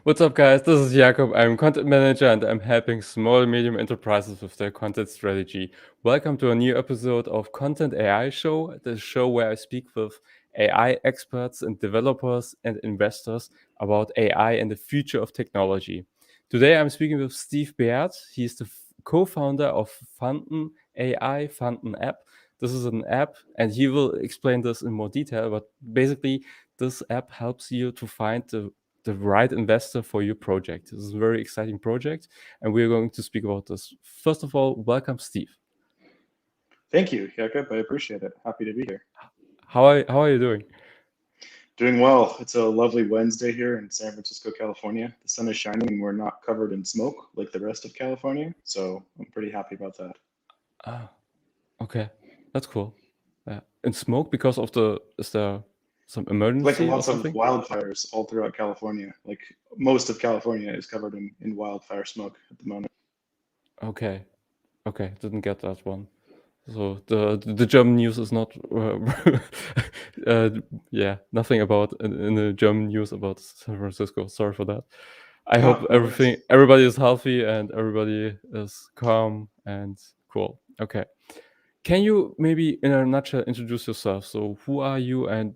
What's up, guys? This is Jakob. I'm content manager and I'm helping small and medium enterprises with their content strategy. Welcome to a new episode of Content AI Show, the show where I speak with AI experts and developers and investors about AI and the future of technology. Today, I'm speaking with Steve Beyatte. He's the co-founder of Fountain AI, Fountain app. This is an app, and he will explain this in more detail. But basically, this app helps you to find the right investor for your project. This is a very exciting project, and we're going to speak about this. First of all, welcome, Steve. Thank you, Jakob. I appreciate it. Happy to be here. How are you doing? Doing well. It's a lovely Wednesday here in San Francisco, California. The sun is shining and we're not covered in smoke like the rest of California. So I'm pretty happy about that. Ah, okay, that's cool. And smoke because of is there some Like emergency or lots of something? wildfires all throughout California. Like most of California is covered in wildfire smoke at the moment. Okay, okay, didn't get that one. So the German news is not, yeah, nothing about in the German news about San Francisco. Sorry for that. I hope Oh, no worries. everybody is healthy and everybody is calm and cool. Okay. Can you maybe in a nutshell introduce yourself? So who are you and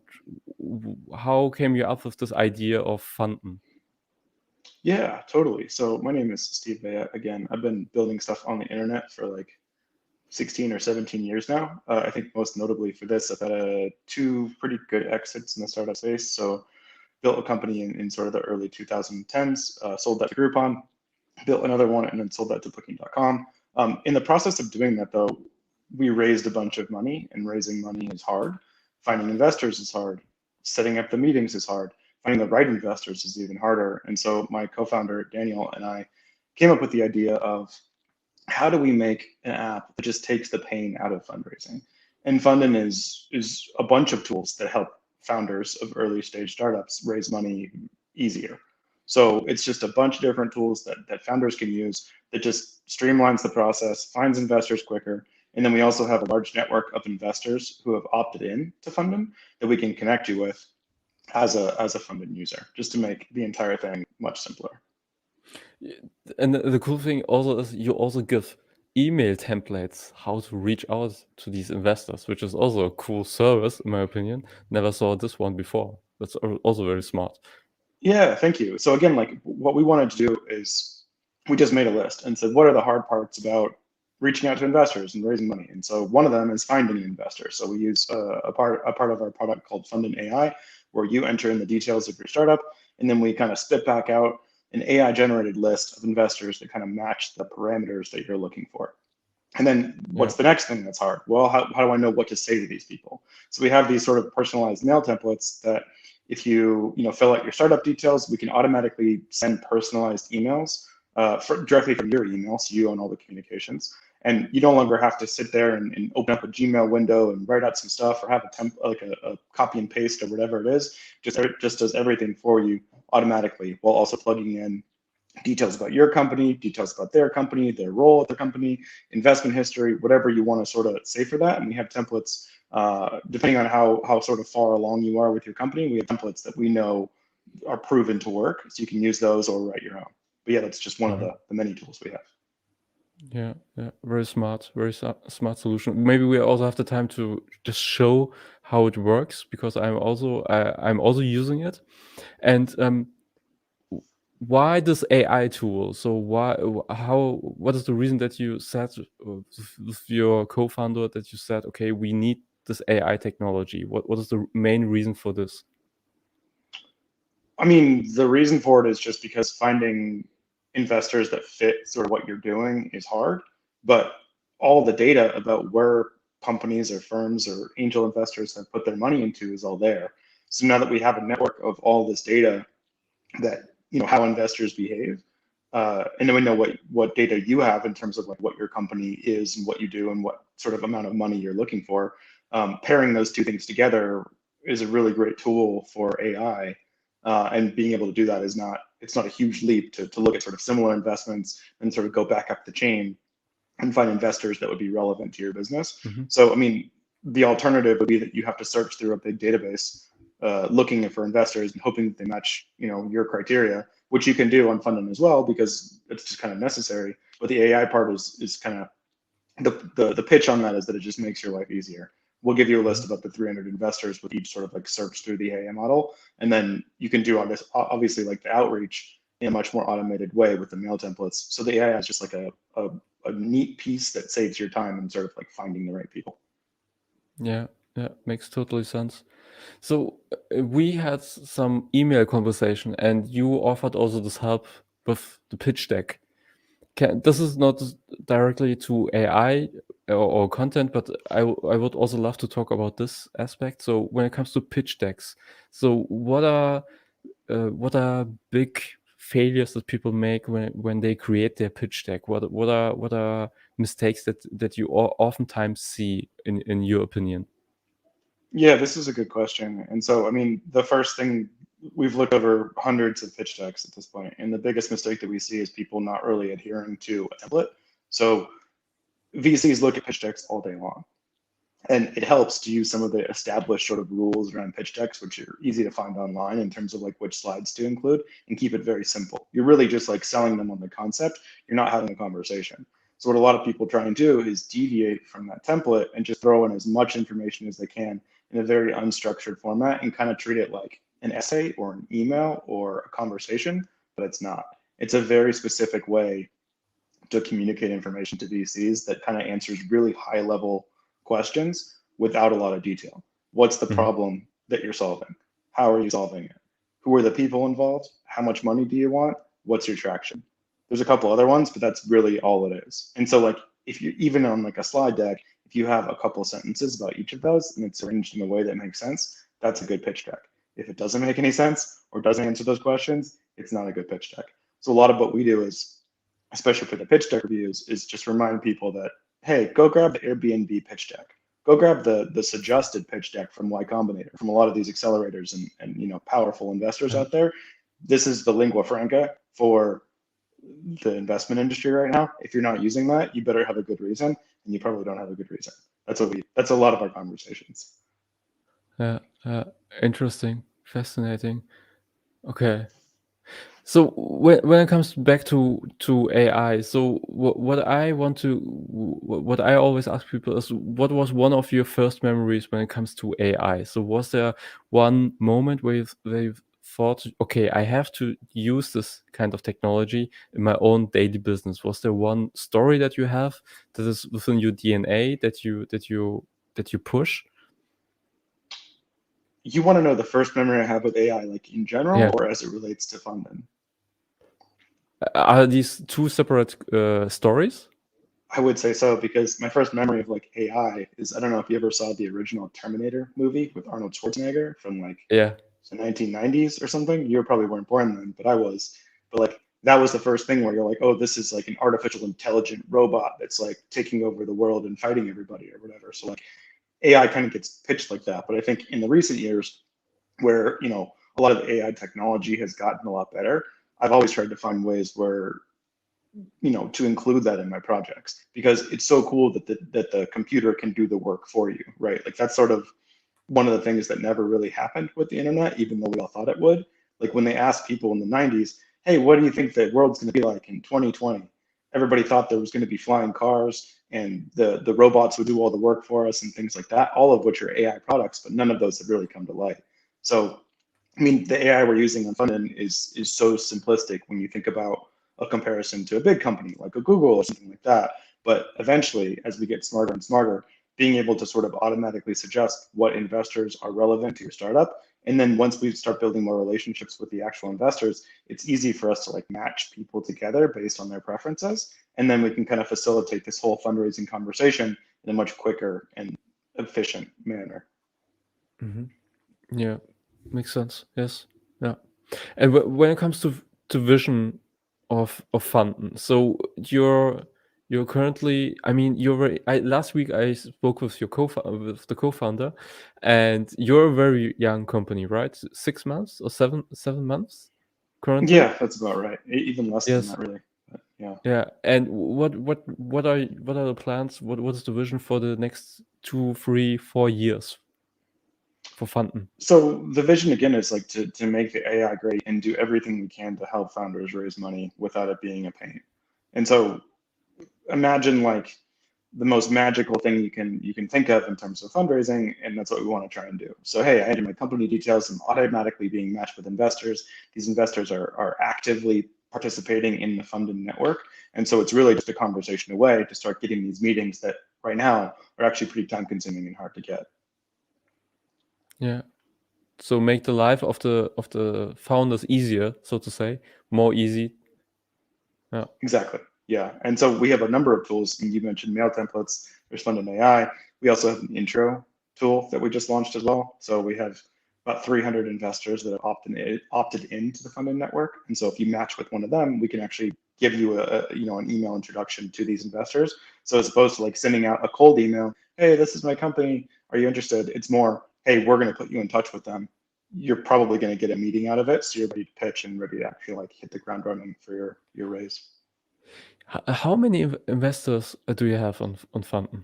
how came you up with this idea of Fountain? Yeah, totally. So my name is Steve Beyatte. Again, I've been building stuff on the internet for like 16 or 17 years now. I think most notably for this, I've had two pretty good exits in the startup space. So built a company in sort of the early 2010s, sold that to Groupon, built another one, and then sold that to Booking.com. In the process of doing that, though, we raised a bunch of money, and raising money is hard. Finding investors is hard. Setting up the meetings is hard. Finding the right investors is even harder. And so my co-founder, Daniel, and I came up with the idea of how do we make an app that just takes the pain out of fundraising? And Fundin is a bunch of tools that help founders of early stage startups raise money easier. So it's just a bunch of different tools that founders can use that just streamlines the process, finds investors quicker. And then we also have a large network of investors who have opted in to Fundin that we can connect you with as a Fundin user, just to make the entire thing much simpler. And the cool thing also is you also give email templates how to reach out to these investors, which is also a cool service in my opinion. Never saw this one before. That's also very smart. Yeah, thank you. So again, like what we wanted to do is we just made a list and said, what are the hard parts about reaching out to investors and raising money? And so one of them is finding an investor. So we use a part of our product called Fundin AI, where you enter in the details of your startup, and then we kind of spit back out an AI generated list of investors that kind of match the parameters that you're looking for. And then Yeah. what's the next thing that's hard? Well, how do I know what to say to these people? So we have these sort of personalized mail templates that if you fill out your startup details, we can automatically send personalized emails directly from your email, so you own all the communications. And you no longer have to sit there and open up a Gmail window and write out some stuff or have a copy and paste or whatever it is. It just does everything for you automatically while also plugging in details about your company, details about their company, their role at their company, investment history, whatever you want to sort of say for that. And we have templates, depending on how sort of far along you are with your company, we have templates that we know are proven to work. So you can use those or write your own. But yeah, that's just one of Mhm. the many tools we have. Yeah, yeah, very smart, very smart solution. Maybe we also have the time to just show how it works because I'm also using it. And why this AI tool? So what is the reason that you said with your co-founder that you said, okay, we need this AI technology? What is the main reason for this? I mean, the reason for it is just because finding investors that fit sort of what you're doing is hard, but all the data about where companies or firms or angel investors have put their money into is all there. So now that we have a network of all this data that how investors behave, and then we know what data you have in terms of like what your company is and what you do and what sort of amount of money you're looking for. Pairing those two things together is a really great tool for AI, and being able to do that it's not a huge leap to look at sort of similar investments and sort of go back up the chain and find investors that would be relevant to your business. Mhm. So, I mean, the alternative would be that you have to search through a big database, looking for investors and hoping that they match, your criteria. which you can do on Fundin as well because it's just kind of necessary. But the AI part is kind of the pitch on that is that it just makes your life easier. We'll give you a list of up to 300 investors with each sort of like search through the AI model, and then you can do obviously like the outreach in a much more automated way with the mail templates. So the AI is just like a neat piece that saves your time and sort of like finding the right people. Yeah, makes totally sense. So we had some email conversation, and you offered also this help with the pitch deck. This is not directly to AI or content, but I would also love to talk about this aspect. So when it comes to pitch decks, so what are big failures that people make when they create their pitch deck? What are mistakes that you oftentimes see in your opinion? Yeah, this is a good question. And so, I mean, the first thing, we've looked over hundreds of pitch decks at this point, and the biggest mistake that we see is people not really adhering to a template. So VCs look at pitch decks all day long, and it helps to use some of the established sort of rules around pitch decks, which are easy to find online in terms of like which slides to include, and keep it very simple. You're really just like selling them on the concept. You're not having a conversation. So what a lot of people try and do is deviate from that template and just throw in as much information as they can in a very unstructured format and kind of treat it like an essay or an email or a conversation, but it's not. It's a very specific way to communicate information to VCs that kind of answers really high level questions without a lot of detail. What's the Mhm. problem that you're solving? How are you solving it? Who are the people involved? How much money do you want? What's your traction? There's a couple other ones, but that's really all it is. And so like if you even on like a slide deck, if you have a couple sentences about each of those and it's arranged in a way that makes sense, that's a good pitch deck. If it doesn't make any sense or doesn't answer those questions, it's not a good pitch deck. So a lot of what we do is, especially for the pitch deck reviews, is just remind people that, hey, go grab the Airbnb pitch deck. Go grab the suggested pitch deck from Y Combinator, from a lot of these accelerators and powerful investors Yeah. out there. This is the lingua franca for the investment industry right now. If you're not using that, you better have a good reason, and you probably don't have a good reason. That's a lot of our conversations. Yeah, interesting, fascinating. Okay. So when it comes back to AI, so what I always ask people is, what was one of your first memories when it comes to AI? So was there one moment where you thought, okay, I have to use this kind of technology in my own daily business? Was there one story that you have that is within your DNA that you push? You want to know the first memory I have with AI, like in general, Yeah. or as it relates to funding? Are these two separate stories? I would say so because my first memory of like AI is, I don't know if you ever saw the original Terminator movie with Arnold Schwarzenegger from like Yeah. the 1990s or something. You probably weren't born then, but I was. But like that was the first thing where you're like, oh, this is like an artificial intelligent robot that's like taking over the world and fighting everybody or whatever. So like AI kind of gets pitched like that. But I think in the recent years, where a lot of AI technology has gotten a lot better, I've always tried to find ways where to include that in my projects because it's so cool that the computer can do the work for you, right? Like that's sort of one of the things that never really happened with the internet, even though we all thought it would. Like when they asked people in the 90s, hey, what do you think the world's going to be like in 2020? Everybody thought there was going to be flying cars and the robots would do all the work for us and things like that, all of which are AI products, but none of those have really come to light. So I mean, the AI we're using on Fundin is so simplistic when you think about a comparison to a big company like a Google or something like that. But eventually, as we get smarter and smarter, being able to sort of automatically suggest what investors are relevant to your startup. And then once we start building more relationships with the actual investors, it's easy for us to like match people together based on their preferences. And then we can kind of facilitate this whole fundraising conversation in a much quicker and efficient manner. Mhm. Yeah, makes sense. Yes. Yeah. And when it comes to vision of Fanden, so you're currently, I mean, you're very, last week I spoke with with the co-founder, and you're a very young company, right? 6 months or seven months currently? Yeah, that's about right. Even less than Yes. that, really. But yeah. Yeah. And what are the plans? What is the vision for the next 2, 3, 4 years? for Fanten? So the vision again is like to make the AI great and do everything we can to help founders raise money without it being a pain. And so imagine like the most magical thing you can think of in terms of fundraising, and that's what we want to try and do. So hey, I enter my company details, I'm automatically being matched with investors. These investors are actively participating in the funding network, and so it's really just a conversation away to start getting these meetings that right now are actually pretty time consuming and hard to get. Yeah. So make the life of the founders easier, so to say, more easy. Yeah. Exactly. Yeah. And so we have a number of tools. And you mentioned mail templates. There's Funded AI. We also have an intro tool that we just launched as well. So we have about 300 investors that have opted into the funding network. And so if you match with one of them, we can actually give you an email introduction to these investors. So as opposed to like sending out a cold email, hey, this is my company, are you interested? It's more, hey, we're going to put you in touch with them. You're probably going to get a meeting out of it, so you're ready to pitch and ready to actually like hit the ground running for your raise. How many investors do you have on Fanten?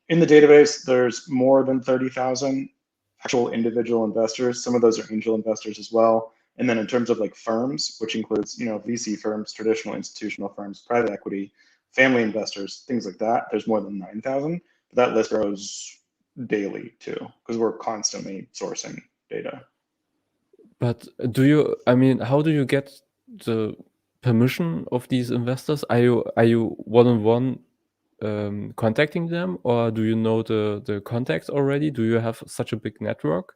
In the database, there's more than 30,000 actual individual investors. Some of those are angel investors as well. And then in terms of like firms, which includes VC firms, traditional institutional firms, private equity, family investors, things like that, there's more than 9,000. But that list grows daily too, because we're constantly sourcing data. But how do you get the permission of these investors? Are you one-on-one contacting them, or do you know the contacts already? Do you have such a big network?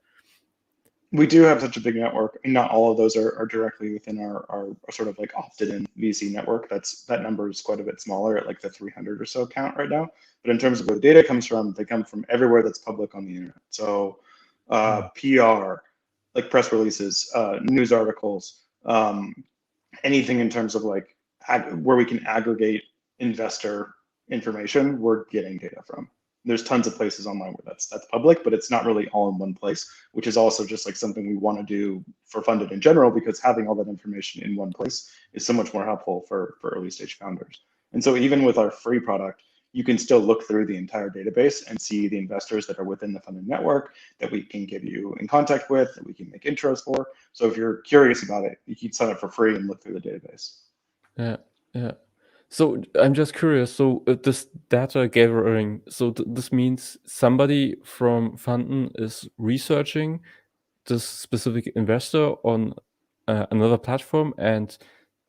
We do have such a big network, and not all of those are directly within our sort of like opted in VC network. That number is quite a bit smaller at like the 300 or so count right now. But in terms of where the data comes from, they come from everywhere that's public on the internet. So PR, like press releases, news articles, anything in terms of like where we can aggregate investor information, we're getting data from. There's tons of places online where that's public, but it's not really all in one place, which is also just like something we want to do for Funded in general, because having all that information in one place is so much more helpful for early stage founders. And so even with our free product, you can still look through the entire database and see the investors that are within the funded network that we can get you in contact with, that we can make intros for. So if you're curious about it, you can sign up for free and look through the database. Yeah, yeah. So I'm just curious. So this data gathering, so this means somebody from Fanten is researching this specific investor on another platform and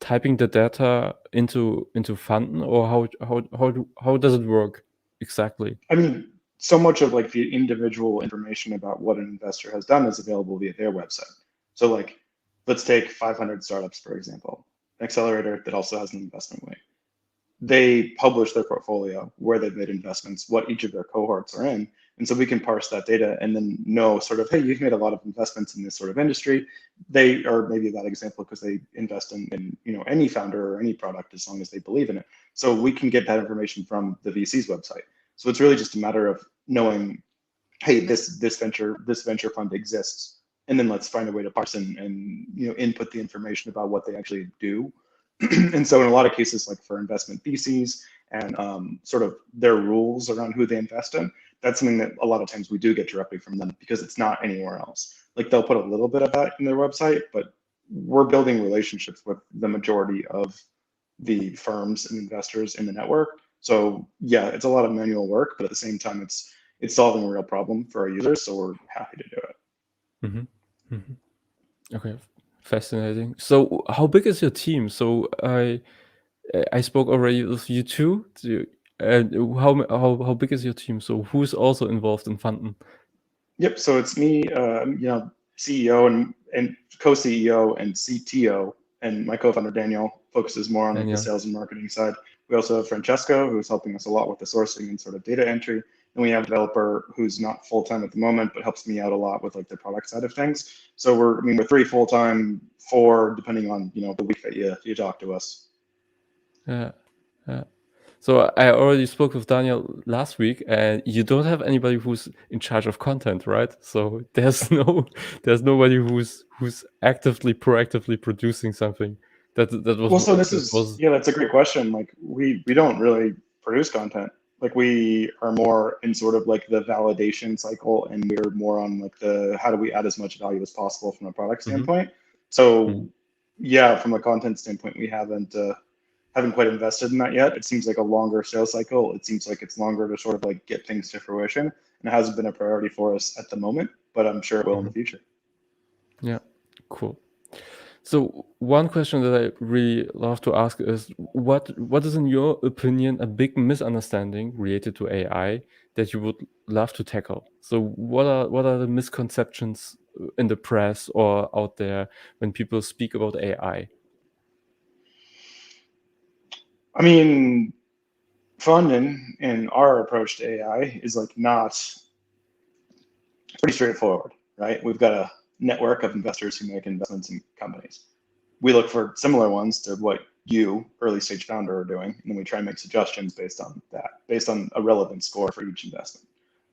typing the data into Fanten, or how does it work exactly? I mean, so much of like the individual information about what an investor has done is available via their website. So like, let's take 500 startups, for example, an accelerator that also has an investment wing. They publish their portfolio, where they've made investments, what each of their cohorts are in. And so we can parse that data and then know sort of, hey, you've made a lot of investments in this sort of industry. They are maybe a bad example because they invest in any founder or any product as long as they believe in it. So we can get that information from the VC's website. So it's really just a matter of knowing, hey, this venture fund exists, and then let's find a way to parse and input the information about what they actually do. And so in a lot of cases, like for investment theses and sort of their rules around who they invest in, that's something that a lot of times we do get directly from them because it's not anywhere else. Like they'll put a little bit of that in their website, but we're building relationships with the majority of the firms and investors in the network. So yeah, it's a lot of manual work, but at the same time, it's solving a real problem for our users. So we're happy to do it. Mm-hmm. Mm-hmm. Okay, fascinating. So how big is your team? So I spoke already with you too. And how big is your team? So who's also involved in Fanten? Yep. So it's me, CEO and co-CEO and CTO, and my co-founder Daniel focuses more on like the Daniel. sales and marketing side. We also have Francesco, who's helping us a lot with the sourcing and sort of data entry. And we have a developer who's not full time at the moment, but helps me out a lot with like the product side of things. So we're 3 full time, 4 depending on the week that you talk to us. Yeah, yeah. So I already spoke with Daniel last week, and you don't have anybody who's in charge of content, right? So there's nobody who's actively, proactively producing something. That was Well, so that was that's a great question. Like we don't really produce content. Like we are more in sort of like the validation cycle, and we're more on like the how do we add as much value as possible from a product standpoint. So yeah, from a content standpoint, we haven't quite invested in that yet. It seems like a longer sales cycle. It seems like it's longer to sort of like get things to fruition, and it hasn't been a priority for us at the moment, but I'm sure it will in the future. Yeah, cool. So one question that I really love to ask is what is in your opinion a big misunderstanding related to AI that you would love to tackle? So what are the misconceptions in the press or out there when people speak about AI? I mean, funding in our approach to AI is like not pretty straightforward, right? We've got a network of investors who make investments in companies. We look for similar ones to what you, early stage founder, are doing, and then we try and make suggestions based on that, based on a relevant score for each investment.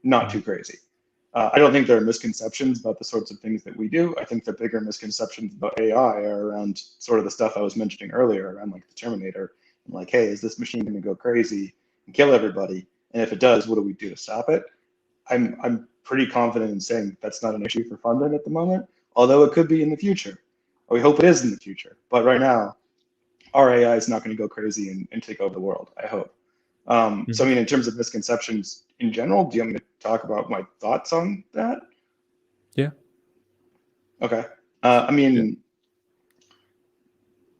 Not too crazy. I don't think there are misconceptions about the sorts of things that we do. I think the bigger misconceptions about AI are around sort of the stuff I was mentioning earlier, around like the Terminator, and like, hey, is this machine going to go crazy and kill everybody? And if it does, what do we do to stop it? I'm pretty confident in saying that's not an issue for funding at the moment, although it could be in the future. We hope it is in the future, but right now, our AI is not going to go crazy and take over the world. I hope. So, I mean, in terms of misconceptions in general, do you want me to talk about my thoughts on that? Yeah. Okay. I mean,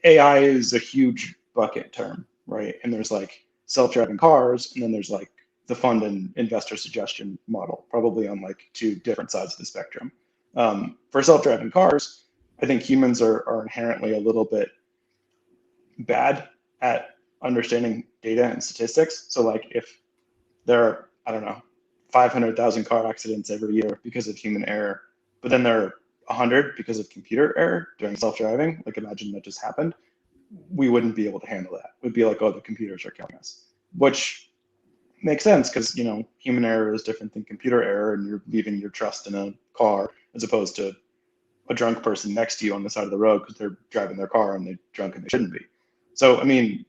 AI is a huge bucket term, right? And there's like self-driving cars, and then there's like the fund and investor suggestion model, probably on like two different sides of the spectrum. For self-driving cars, I think humans are inherently a little bit bad at understanding data and statistics. So like if there are, I don't know, 500,000 car accidents every year because of human error, but then there are 100 because of computer error during self-driving, like imagine that just happened, we wouldn't be able to handle that. We'd be like, oh, the computers are killing us, which makes sense because, you know, human error is different than computer error, and you're leaving your trust in a car as opposed to a drunk person next to you on the side of the road because they're driving their car and they're drunk and they shouldn't be. So, I mean,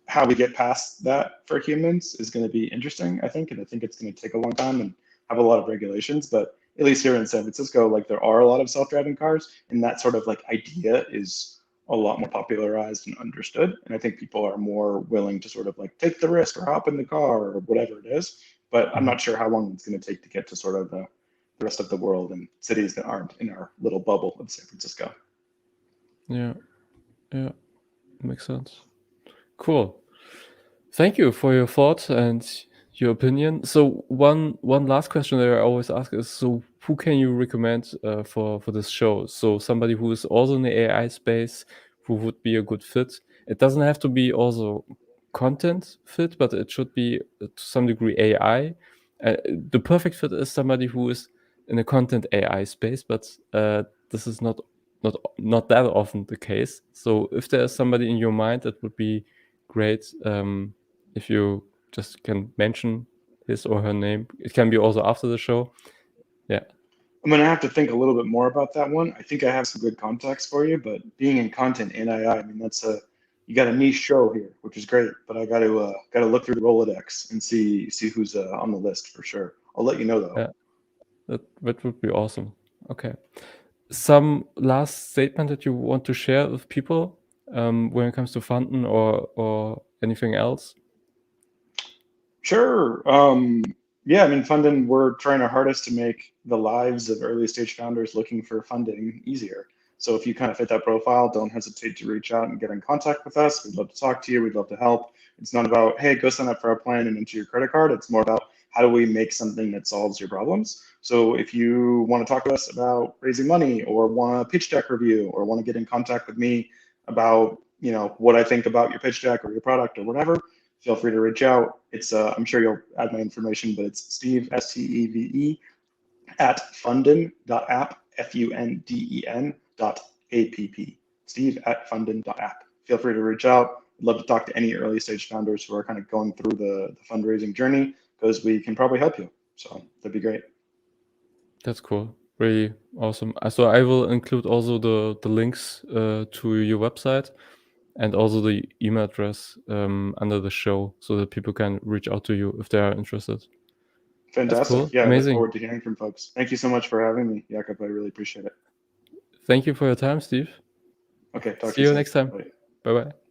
how we get past that for humans is going to be interesting, I think, and I think it's going to take a long time and have a lot of regulations. But at least here in San Francisco, like there are a lot of self-driving cars, and that sort of like idea is a lot more popularized and understood. And I think people are more willing to sort of like take the risk or hop in the car or whatever it is. But I'm not sure how long it's going to take to get to sort of the rest of the world and cities that aren't in our little bubble of San Francisco. Yeah. Makes sense. Cool. Thank you for your thoughts and your opinion. So one last question that I always ask is, so who can you recommend for this show? So somebody who is also in the AI space, who would be a good fit. It doesn't have to be also content fit, but it should be to some degree AI. The perfect fit is somebody who is in a content AI space, but this is not that often the case. So if there is somebody in your mind, that would be great. If you just can mention his or her name. It can be also after the show. Yeah. I'm gonna have to think a little bit more about that one. I think I have some good context for you, but being in content in AI, I mean, you got a niche show here, which is great. But I got to look through the Rolodex and see who's on the list for sure. I'll let you know though. Yeah, that would be awesome. Okay. Some last statement that you want to share with people when it comes to funding or anything else? Sure. Yeah, I mean, funding, we're trying our hardest to make the lives of early stage founders looking for funding easier. So if you kind of fit that profile, don't hesitate to reach out and get in contact with us. We'd love to talk to you. We'd love to help. It's not about, hey, go sign up for our plan and enter your credit card. It's more about how do we make something that solves your problems. So if you want to talk to us about raising money or want a pitch deck review or want to get in contact with me about, you know, what I think about your pitch deck or your product or whatever, feel free to reach out. It's I'm sure you'll add my information, but it's Steve, Steve, at fundin.app, FUNDEN.app. Steve at fundin.app. Feel free to reach out. I'd love to talk to any early stage founders who are kind of going through the fundraising journey, because we can probably help you. So that'd be great. That's cool. Really awesome. So I will include also the links to your website. and also the email address under the show so that people can reach out to you if they are interested. Fantastic. Cool. Yeah, I Amazing. look forward to hearing from folks. Thank you so much for having me, Jakob. I really appreciate it. Thank you for your time, Steve. Okay, talk See to you soon. next time. Bye. Bye-bye.